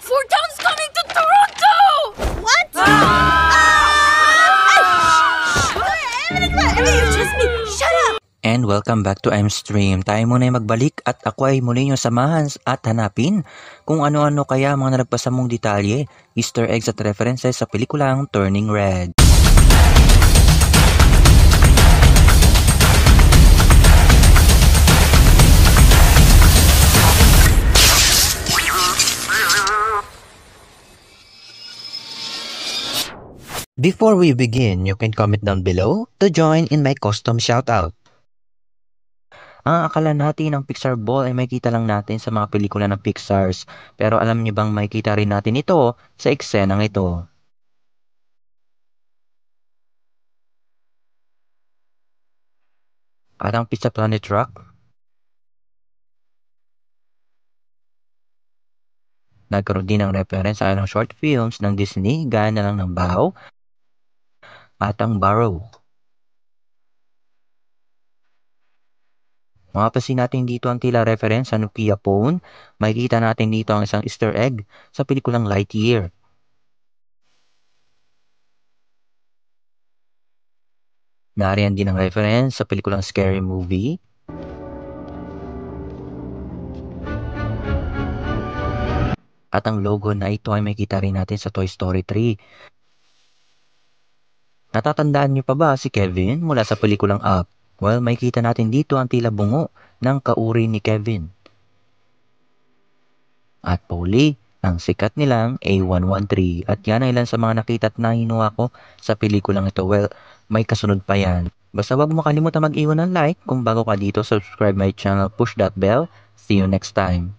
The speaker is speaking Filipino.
Four Towns coming to Toronto! What? Excuse me! Shut up! And welcome back to I'm Stream. Tayo muna ay magbalik at ako ay muli nyo samahan at hanapin kung ano-ano kaya mga nalagpasamong detalye, Easter eggs at references sa pelikulang Turning Red. Before we begin, you can comment down below to join in my custom shoutout. Ang akala natin ng Pixar Ball ay makikita lang natin sa mga pelikula ng Pixars, pero alam niyo bang makikita rin natin ito sa eksenang ito? At ang Pizza Planet Rock, nagkaroon din ng reference sa ng short films ng Disney, gaya na lang ng Bao at ang Barrow. Mapapansin natin dito ang tila reference sa Nokia phone. Makikita natin dito ang isang Easter egg sa pelikulang Lightyear. Nariyan din ang reference sa pelikulang Scary Movie. At ang logo na ito ay makikita rin natin sa Toy Story 3. Natatandaan niyo pa ba si Kevin mula sa pelikulang Up? Well, makikita natin dito ang tila bungo ng kauri ni Kevin. At Polly, ang sikat nilang A113. At yan ay ilan sa mga nakita at nahinuha ko sa pelikulang ito. Well, may kasunod pa yan. Basta wag mo kalimutan mag-iwan ng like. Kung bago ka dito, subscribe my channel, push that bell. See you next time.